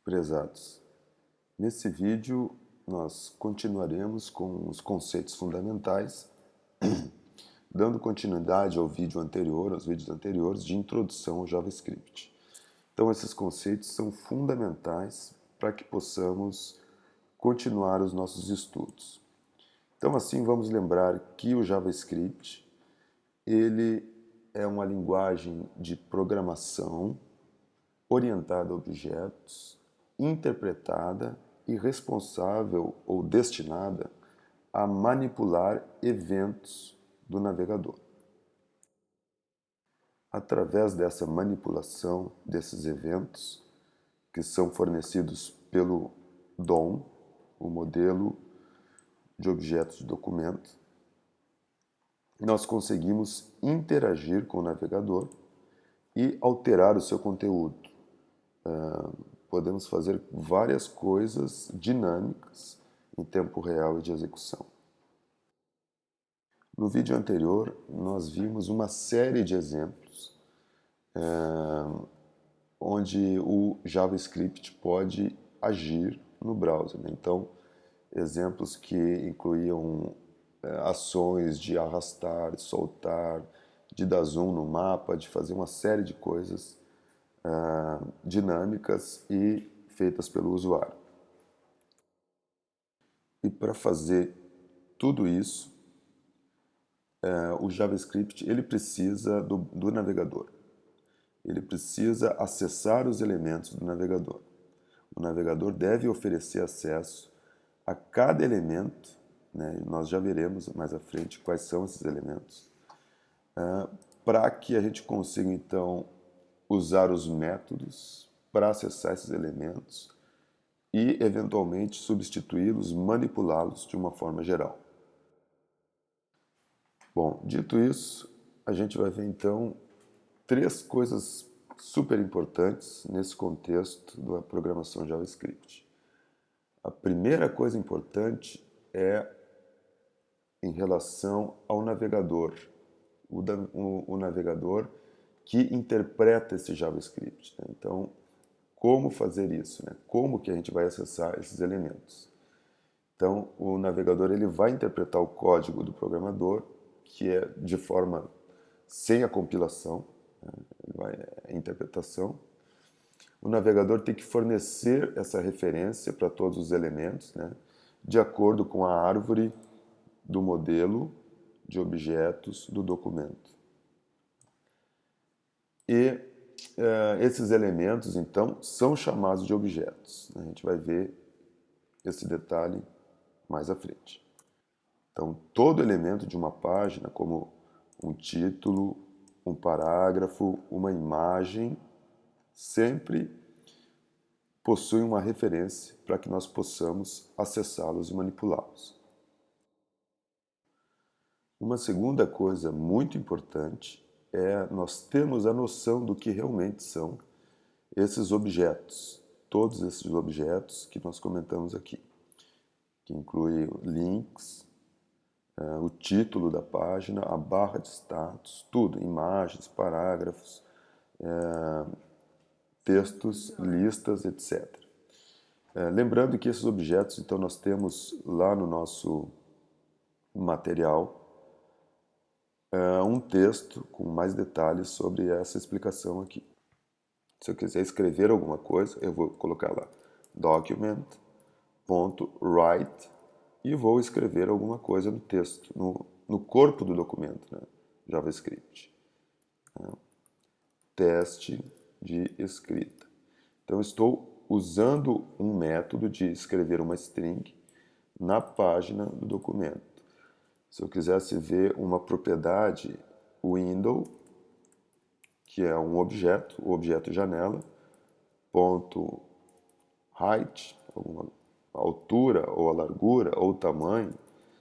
Prezados, nesse vídeo nós continuaremos com os conceitos fundamentais, dando continuidade ao vídeo anterior, aos vídeos anteriores de introdução ao JavaScript. Então esses conceitos são fundamentais para que possamos continuar os nossos estudos. Então assim vamos lembrar que o JavaScript ele é uma linguagem de programação orientada a objetos, interpretada e responsável ou destinada a manipular eventos do navegador. Através dessa manipulação desses eventos, que são fornecidos pelo DOM, o modelo de objetos de documento, nós conseguimos interagir com o navegador e alterar o seu conteúdo. Podemos fazer várias coisas dinâmicas em tempo real e de execução. No vídeo anterior, nós vimos uma série de exemplos onde o JavaScript pode agir no browser. Então, exemplos que incluíam ações de arrastar, soltar, de dar zoom no mapa, de fazer uma série de coisas dinâmicas e feitas pelo usuário. E para fazer tudo isso, o JavaScript ele precisa do navegador. Ele precisa acessar os elementos do navegador. O navegador deve oferecer acesso a cada elemento, né? Nós já veremos mais à frente quais são esses elementos, para que a gente consiga então usar os métodos para acessar esses elementos e, eventualmente, substituí-los, manipulá-los de uma forma geral. Bom, dito isso, a gente vai ver então três coisas super importantes nesse contexto da programação JavaScript. A primeira coisa importante é em relação ao navegador, o navegador que interpreta esse JavaScript, né? Então, como fazer isso, né? Como que a gente vai acessar esses elementos? Então, o navegador ele vai interpretar o código do programador, que é de forma sem a compilação, né? A interpretação. O navegador tem que fornecer essa referência para todos os elementos, né? De acordo com a árvore do modelo de objetos do documento. E esses elementos, então, são chamados de objetos. A gente vai ver esse detalhe mais à frente. Então, todo elemento de uma página, como um título, um parágrafo, uma imagem, sempre possui uma referência para que nós possamos acessá-los e manipulá-los. Uma segunda coisa muito importante é nós termos a noção do que realmente são esses objetos, todos esses objetos que nós comentamos aqui, que inclui links, o título da página, a barra de status, tudo, imagens, parágrafos, textos, listas, etc. Lembrando que esses objetos, então, nós temos lá no nosso material um texto com mais detalhes sobre essa explicação aqui. Se eu quiser escrever alguma coisa, eu vou colocar lá document.write e vou escrever alguma coisa no texto, no corpo do documento, né? JavaScript. Teste de escrita. Então, estou usando um método de escrever uma string na página do documento. Se eu quisesse ver uma propriedade window, que é um objeto, o objeto janela, ponto height, alguma altura, ou a largura, ou o tamanho,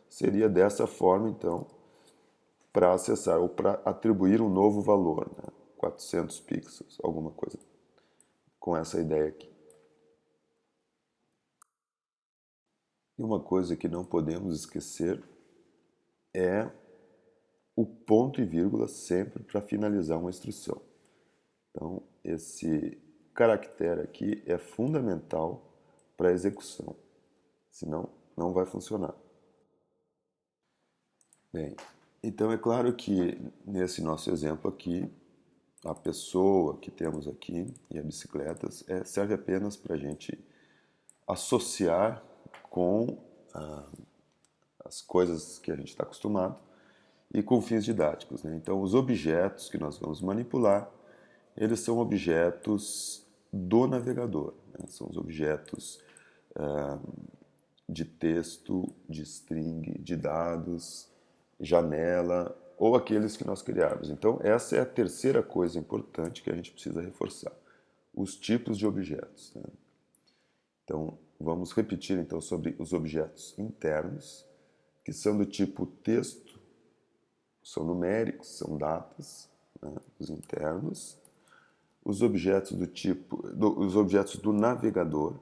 seria dessa forma, então, para acessar, ou para atribuir um novo valor, né? 400 pixels, alguma coisa com essa ideia aqui. E uma coisa que não podemos esquecer é o ponto e vírgula sempre para finalizar uma instrução. Então, esse caractere aqui é fundamental para a execução, senão não vai funcionar. Bem, então é claro que nesse nosso exemplo aqui, a pessoa que temos aqui e a bicicleta serve apenas para a gente associar com as coisas que a gente está acostumado e com fins didáticos, né? Então, os objetos que nós vamos manipular, eles são objetos do navegador, né? São os objetos de texto, de string, de dados, janela, ou aqueles que nós criarmos. Então, essa é a terceira coisa importante que a gente precisa reforçar. Os tipos de objetos, né? Então, vamos repetir então sobre os objetos internos, que são do tipo texto, são numéricos, são datas, né? Os internos. Os objetos do tipo, os objetos do navegador,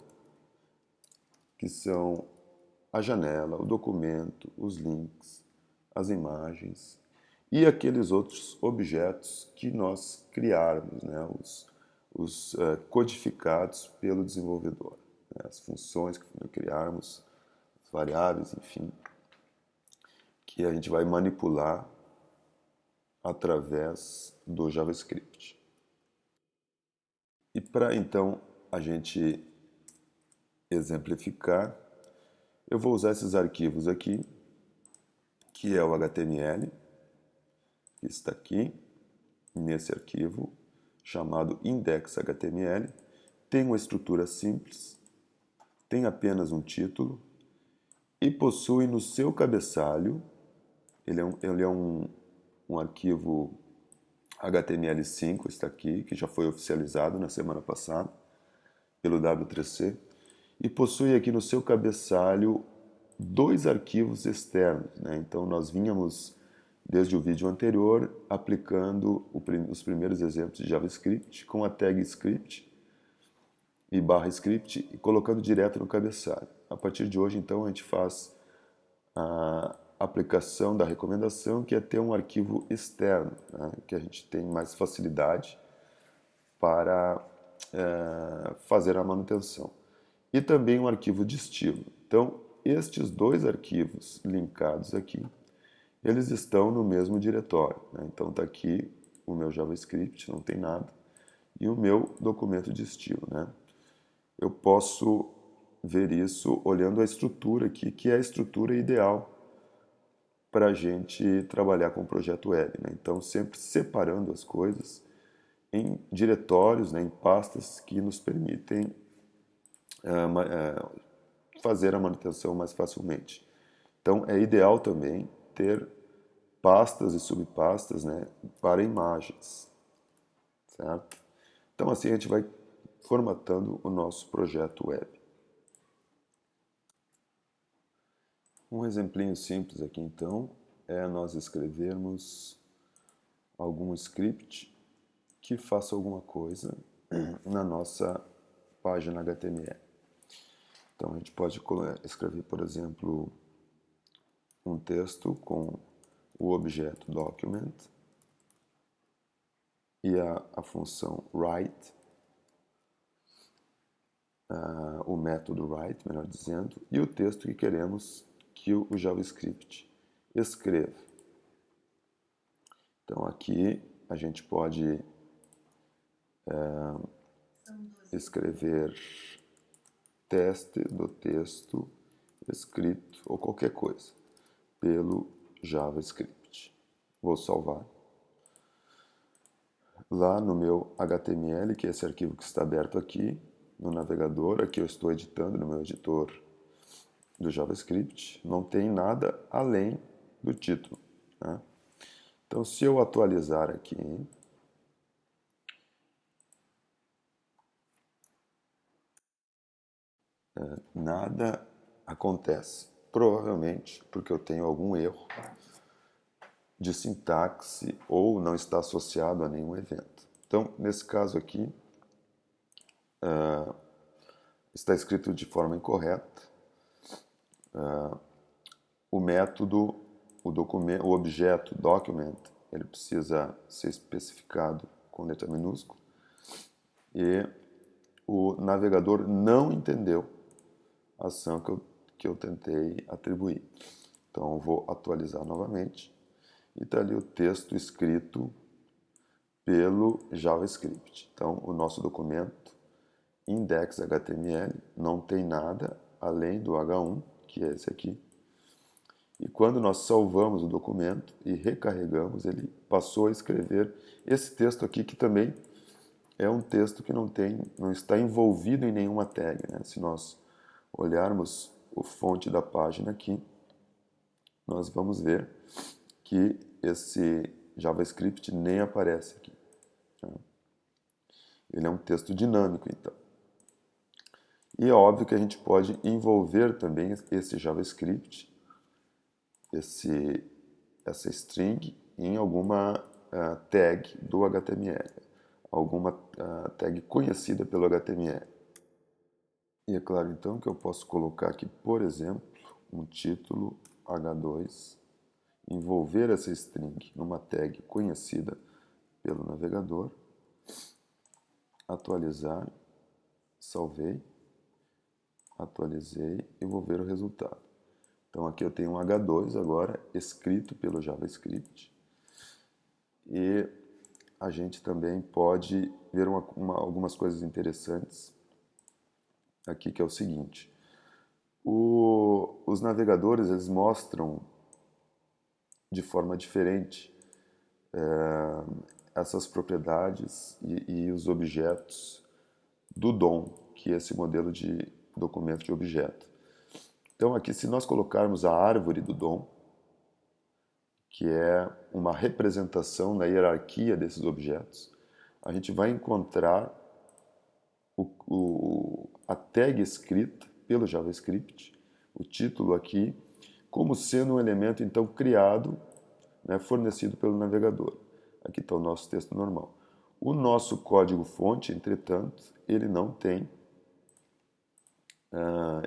que são a janela, o documento, os links, as imagens e aqueles outros objetos que nós criarmos, né? Os codificados pelo desenvolvedor, né? As funções que criarmos, as variáveis, enfim, que a gente vai manipular através do JavaScript. E para então a gente exemplificar, eu vou usar esses arquivos aqui, que é o HTML, que está aqui, nesse arquivo, chamado index.html. Tem uma estrutura simples, tem apenas um título e possui no seu cabeçalho, ele é um arquivo HTML5, está aqui, que já foi oficializado na semana passada pelo W3C, e possui aqui no seu cabeçalho dois arquivos externos, né? Então nós vínhamos desde o vídeo anterior aplicando os primeiros exemplos de JavaScript com a tag script e /script e colocando direto no cabeçalho. A partir de hoje, então, a gente faz a aplicação da recomendação, que é ter um arquivo externo, né? Que a gente tem mais facilidade para fazer a manutenção. E também um arquivo de estilo. Então, estes dois arquivos linkados aqui, eles estão no mesmo diretório, né? Então está aqui o meu JavaScript, não tem nada, e o meu documento de estilo, né? Eu posso ver isso olhando a estrutura aqui, que é a estrutura ideal para a gente trabalhar com o projeto web, né? Então, sempre separando as coisas em diretórios, né, em pastas que nos permitem fazer a manutenção mais facilmente. Então, é ideal também ter pastas e subpastas, né, para imagens, certo? Então, assim a gente vai formatando o nosso projeto web. Um exemplinho simples aqui, então, é nós escrevermos algum script que faça alguma coisa na nossa página HTML. Então, a gente pode escrever, por exemplo, um texto com o objeto document e a função write, o método write, melhor dizendo, e o texto que queremos que o JavaScript escreva. Então, aqui a gente pode escrever teste do texto escrito ou qualquer coisa pelo JavaScript. Vou salvar. Lá no meu HTML, que é esse arquivo que está aberto aqui no navegador, aqui eu estou editando no meu editor do JavaScript, não tem nada além do título, né? Então, se eu atualizar aqui, nada acontece. Provavelmente porque eu tenho algum erro de sintaxe ou não está associado a nenhum evento. Então, nesse caso aqui, está escrito de forma incorreta. O método, o objeto document, ele precisa ser especificado com letra minúscula. E o navegador não entendeu a ação que eu tentei atribuir. Então, eu vou atualizar novamente e está ali o texto escrito pelo JavaScript. Então, o nosso documento index.html não tem nada além do H1, que é esse aqui. E quando nós salvamos o documento e recarregamos, ele passou a escrever esse texto aqui, que também é um texto que não está envolvido em nenhuma tag, né? Se nós olharmos o fonte da página aqui, nós vamos ver que esse JavaScript nem aparece aqui. Ele é um texto dinâmico, então. E é óbvio que a gente pode envolver também esse JavaScript, essa string, em alguma tag do HTML, alguma tag conhecida pelo HTML. E é claro, então, que eu posso colocar aqui, por exemplo, um título H2, envolver essa string numa tag conhecida pelo navegador, atualizar, salvei, atualizei e vou ver o resultado. Então aqui eu tenho um H2 agora escrito pelo JavaScript e a gente também pode ver algumas coisas interessantes aqui, que é o seguinte: os navegadores eles mostram de forma diferente essas propriedades e os objetos do DOM, que é esse modelo de documento de objeto. Então aqui, se nós colocarmos a árvore do DOM, que é uma representação da hierarquia desses objetos, a gente vai encontrar a tag escrita pelo JavaScript, o título aqui, como sendo um elemento então criado, né, fornecido pelo navegador. Aqui está o nosso texto normal. O nosso código-fonte, entretanto, ele não tem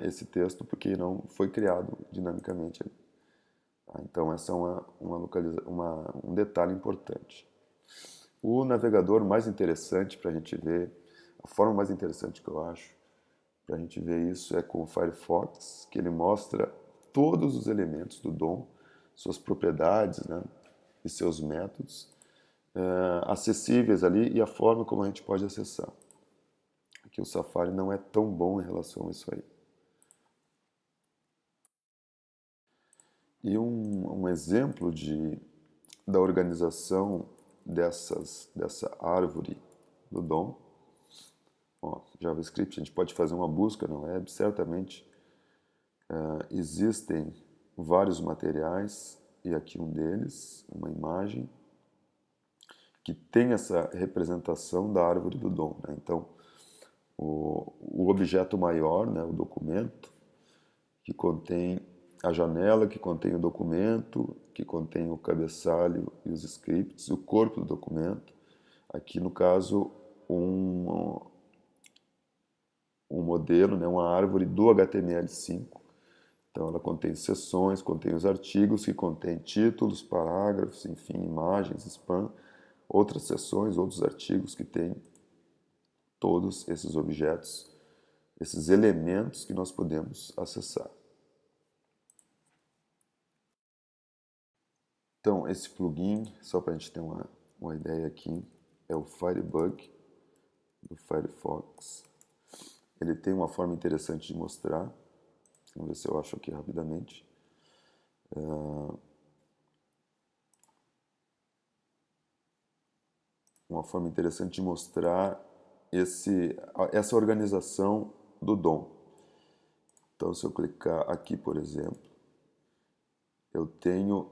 esse texto porque não foi criado dinamicamente. Então, essa é um detalhe importante. O navegador mais interessante para a gente ver, a forma mais interessante que eu acho para a gente ver isso é com o Firefox, que ele mostra todos os elementos do DOM, suas propriedades, né, e seus métodos acessíveis ali e a forma como a gente pode acessar. Aqui o Safari não é tão bom em relação a isso aí. E um exemplo da organização dessa árvore do DOM, JavaScript, a gente pode fazer uma busca na web, certamente existem vários materiais, e aqui um deles, uma imagem, que tem essa representação da árvore do DOM, né? Então, o objeto maior, né, o documento, que contém a janela, que contém o documento, que contém o cabeçalho e os scripts, o corpo do documento. Aqui, no caso, um modelo, né, uma árvore do HTML5. Então, ela contém seções, contém os artigos, que contém títulos, parágrafos, enfim, imagens, spam, outras seções, outros artigos que têm todos esses objetos, esses elementos que nós podemos acessar. Então, esse plugin, só para a gente ter uma ideia aqui, é o Firebug do Firefox. Ele tem uma forma interessante de mostrar. Vamos ver se eu acho aqui rapidamente. Uma forma interessante de mostrar essa organização do DOM. Então, se eu clicar aqui, por exemplo, eu tenho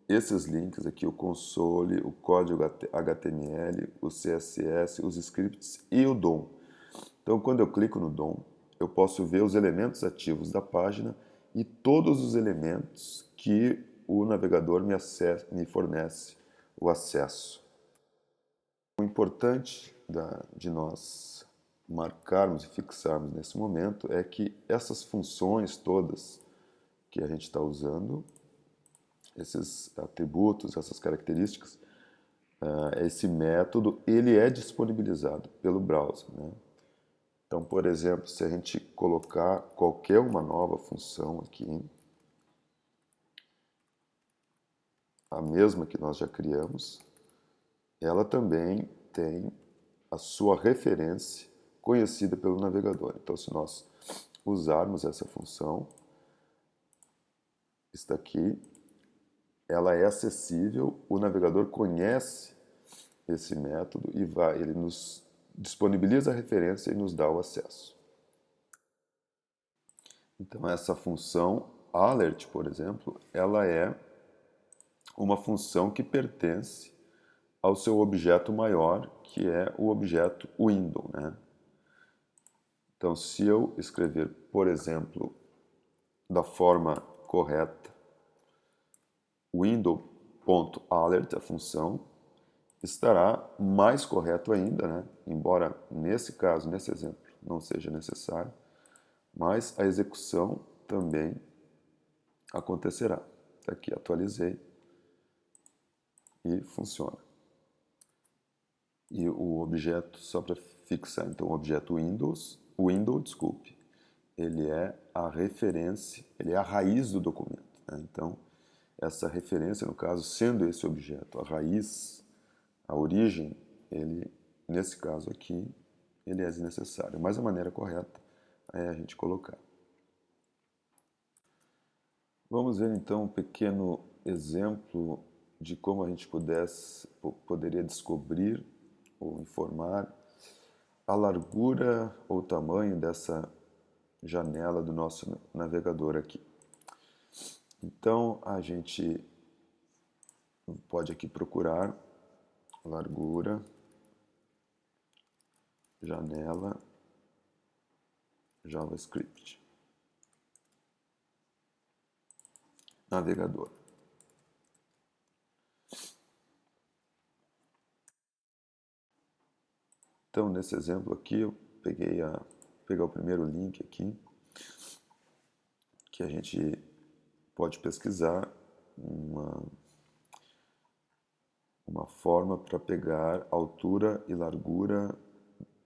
esses links aqui, o console, o código HTML, o CSS, os scripts e o DOM. Então, quando eu clico no DOM, eu posso ver os elementos ativos da página e todos os elementos que o navegador me fornece o acesso. O importante de nós marcarmos e fixarmos nesse momento é que essas funções todas que a gente está usando, esses atributos, essas características, esse método, ele é disponibilizado pelo browser, né? Então, por exemplo, se a gente colocar qualquer uma nova função aqui, a mesma que nós já criamos, ela também tem a sua referência conhecida pelo navegador. Então, se nós usarmos essa função, está aqui, ela é acessível, o navegador conhece esse método e ele nos disponibiliza a referência e nos dá o acesso. Então, essa função alert, por exemplo, ela é uma função que pertence ao seu objeto maior, que é o objeto window, né? Então, se eu escrever, por exemplo, da forma correta, window.alert, a função, estará mais correto ainda, né? Embora nesse caso, nesse exemplo, não seja necessário, mas a execução também acontecerá. Aqui atualizei e funciona. E o objeto, só para fixar, então o objeto window, desculpe, ele é a referência, ele é a raiz do documento, né? Então, essa referência, no caso, sendo esse objeto, a raiz, a origem, ele, nesse caso aqui, ele é desnecessário. Mas a maneira correta é a gente colocar. Vamos ver então um pequeno exemplo de como a gente poderia descobrir ou informar a largura ou tamanho dessa janela do nosso navegador aqui. Então, a gente pode aqui procurar largura, janela, JavaScript, navegador. Então, nesse exemplo aqui, eu pegar o primeiro link aqui, que a gente pode pesquisar uma forma para pegar altura e largura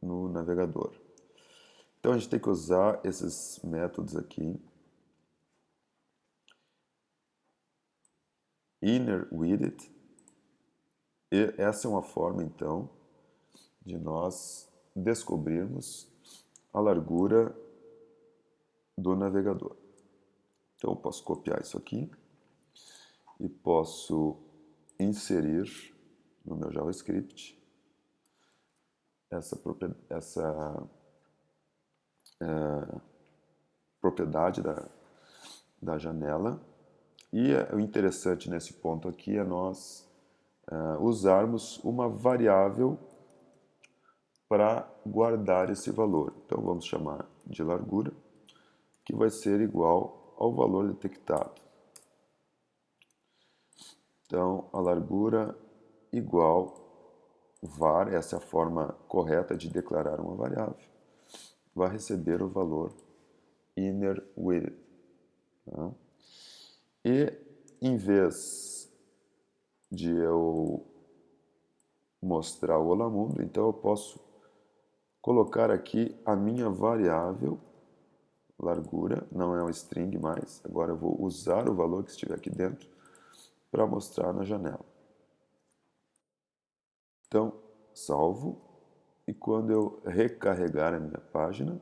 no navegador. Então, a gente tem que usar esses métodos aqui. Inner width. E essa é uma forma, então, de nós descobrirmos a largura do navegador. Então, eu posso copiar isso aqui e posso inserir no meu JavaScript essa propriedade da janela. E o interessante nesse ponto aqui é nós usarmos uma variável para guardar esse valor. Então, vamos chamar de largura, que vai ser igual ao valor detectado. Então, a largura igual var, essa é a forma correta de declarar uma variável, vai receber o valor inner width. Tá? E, em vez de eu mostrar o Olá Mundo, então eu posso colocar aqui a minha variável largura, não é um string mais, agora eu vou usar o valor que estiver aqui dentro para mostrar na janela. Então, salvo, e quando eu recarregar a minha página,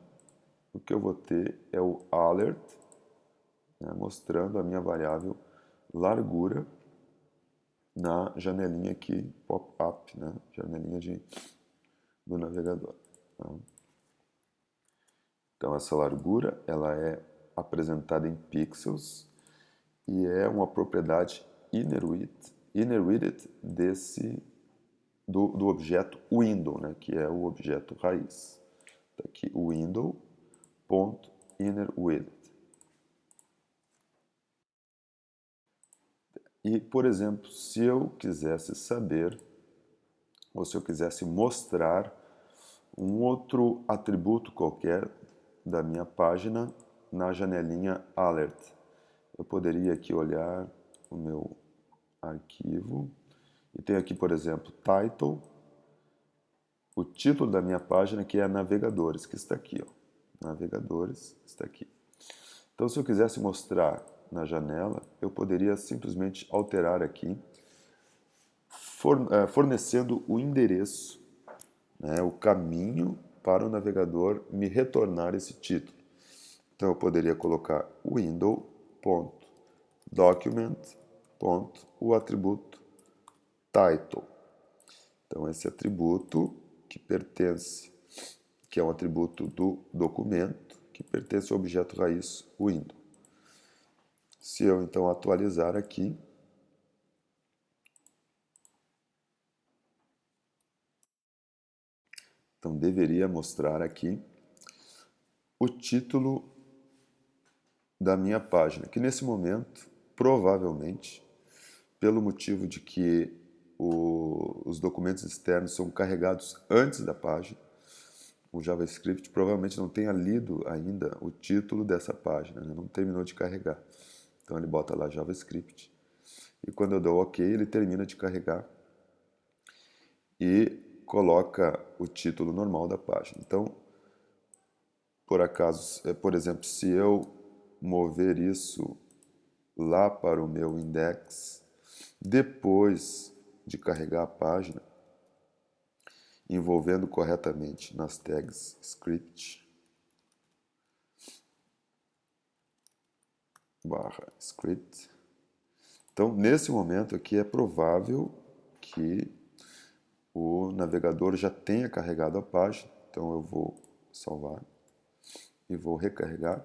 o que eu vou ter é o alert, né, mostrando a minha variável largura na janelinha aqui, pop-up, né, janelinha do navegador. Tá? Então, essa largura ela é apresentada em pixels e é uma propriedade inner width do objeto window, né, que é o objeto raiz. Tá aqui o window.innerWidth. E, por exemplo, se eu quisesse saber, ou se eu quisesse mostrar um outro atributo qualquer da minha página na janelinha Alert, eu poderia aqui olhar o meu arquivo e tem aqui, por exemplo, title o título da minha página, que é Navegadores, que está aqui, ó. Navegadores, está aqui. Então, se eu quisesse mostrar na janela, eu poderia simplesmente alterar aqui, fornecendo o endereço, né, o caminho para o navegador me retornar esse título. Então, eu poderia colocar window.document. O atributo title. Então, esse atributo que pertence, que é um atributo do documento, que pertence ao objeto raiz window. Se eu, então, atualizar aqui, então deveria mostrar aqui o título da minha página, que nesse momento, provavelmente, pelo motivo de que os documentos externos são carregados antes da página, o JavaScript provavelmente não tenha lido ainda o título dessa página, né? Não terminou de carregar. Então ele bota lá JavaScript. E quando eu dou OK, ele termina de carregar e coloca o título normal da página. Então, por exemplo, se eu mover isso lá para o meu index, depois de carregar a página, envolvendo corretamente nas tags script /script. Então, nesse momento aqui é provável que o navegador já tenha carregado a página. Então, eu vou salvar e vou recarregar.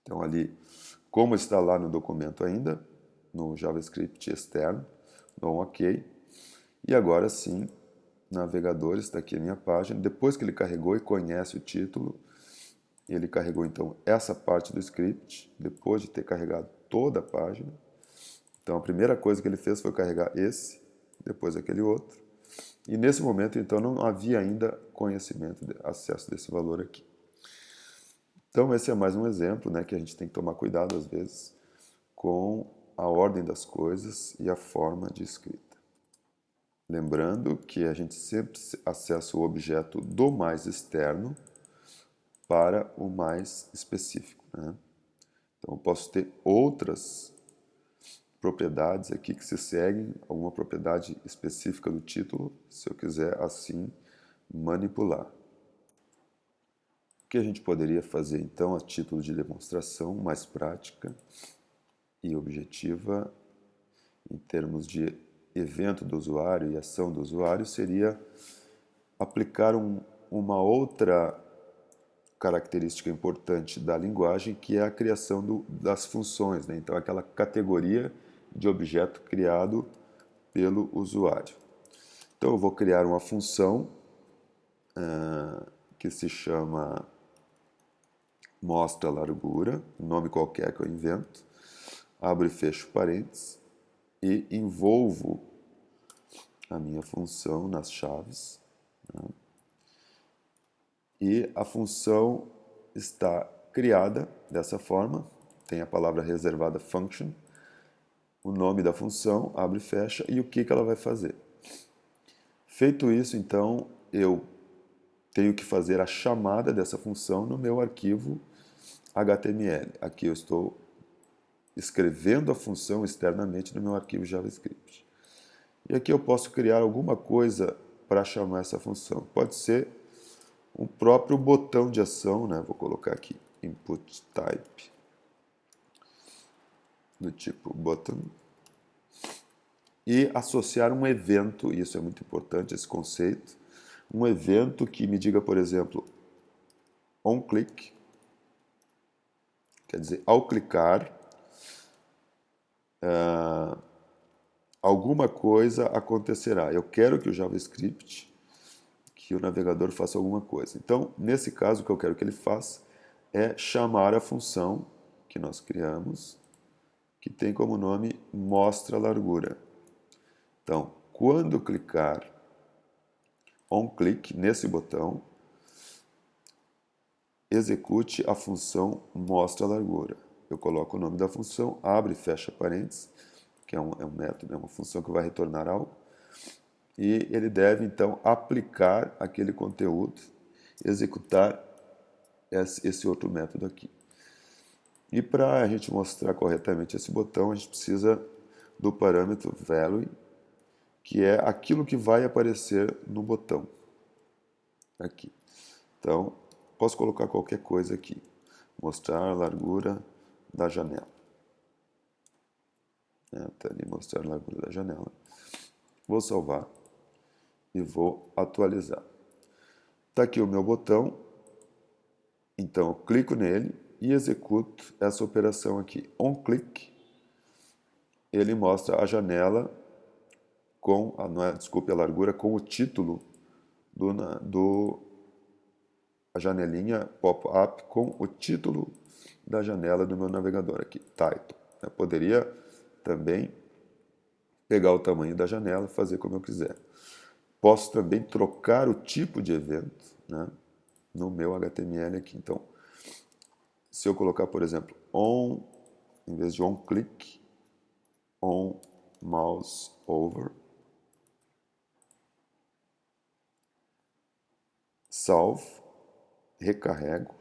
Então, ali, como está lá no documento ainda, no JavaScript externo, dou um OK. E agora sim, navegador, está aqui a minha página. Depois que ele carregou e conhece o título, ele carregou então essa parte do script, depois de ter carregado toda a página. Então a primeira coisa que ele fez foi carregar esse, depois aquele outro. E nesse momento então não havia ainda conhecimento, acesso desse valor aqui. Então esse é mais um exemplo, né, que a gente tem que tomar cuidado às vezes com a ordem das coisas e a forma de escrita. Lembrando que a gente sempre acessa o objeto do mais externo para o mais específico, né? Então eu posso ter outras propriedades aqui que se seguem, alguma propriedade específica do título, se eu quiser assim manipular. O que a gente poderia fazer então a título de demonstração mais prática e objetiva em termos de evento do usuário e ação do usuário seria aplicar uma outra característica importante da linguagem, que é a criação das funções, né? Então, aquela categoria de objeto criado pelo usuário. Então, eu vou criar uma função que se chama mostra largura, um nome qualquer que eu invento, abro e fecho parênteses e envolvo a minha função nas chaves, né? E a função está criada dessa forma, tem a palavra reservada function, o nome da função, abre e fecha, e o que ela vai fazer. Feito isso, então, eu tenho que fazer a chamada dessa função no meu arquivo HTML. Aqui eu estou escrevendo a função externamente no meu arquivo JavaScript. E aqui eu posso criar alguma coisa para chamar essa função. Pode ser um próprio botão de ação, né? Vou colocar aqui input type do tipo button e associar um evento, isso é muito importante, esse conceito, um evento que me diga, por exemplo, onClick, quer dizer, ao clicar, alguma coisa acontecerá. Eu quero que o JavaScript, que o navegador faça alguma coisa. Então, nesse caso, o que eu quero que ele faça é chamar a função que nós criamos, que tem como nome mostra largura. Então, quando clicar onClick nesse botão, execute a função mostra largura. Eu coloco o nome da função, abre e fecha parênteses, que é um método, é uma função que vai retornar algo. e ele deve então aplicar aquele conteúdo, executar esse outro método aqui. E para a gente mostrar corretamente esse botão, a gente precisa do parâmetro value, que é aquilo que vai aparecer no botão. Aqui. Então, posso colocar qualquer coisa aqui. Mostrar a largura da janela. Tá ali, mostrar a largura da janela. Vou salvar e vou atualizar. Está aqui o meu botão. Então, eu clico nele e executo essa operação aqui. OnClick. Ele mostra a janela com, a largura, com o título a janelinha pop-up com o título da janela do meu navegador aqui, title. Eu poderia também pegar o tamanho da janela e fazer como eu quiser. Posso também trocar o tipo de evento, né, no meu HTML aqui. Então, se eu colocar, por exemplo, on, em vez de on-click, on mouse over, salvo, recarrego,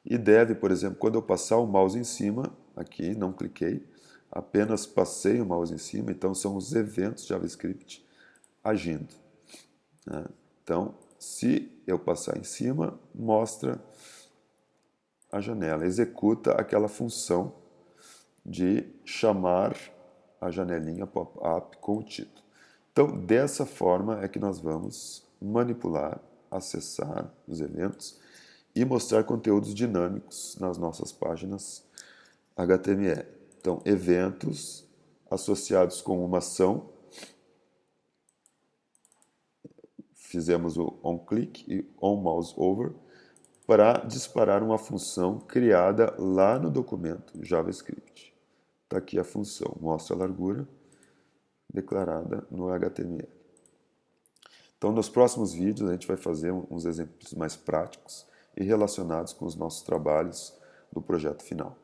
e deve, por exemplo, quando eu passar o mouse em cima, aqui, não cliquei, apenas passei o mouse em cima, então são os eventos JavaScript agindo, né? Então, se eu passar em cima, mostra a janela, executa aquela função de chamar a janelinha pop-up com o título. Então, dessa forma é que nós vamos manipular, acessar os eventos e mostrar conteúdos dinâmicos nas nossas páginas HTML. Então, eventos associados com uma ação. Fizemos o onClick e onMouseOver para disparar uma função criada lá no documento JavaScript. Está aqui a função, mostra a largura declarada no HTML. Então, nos próximos vídeos, a gente vai fazer uns exemplos mais práticos e relacionados com os nossos trabalhos do projeto final.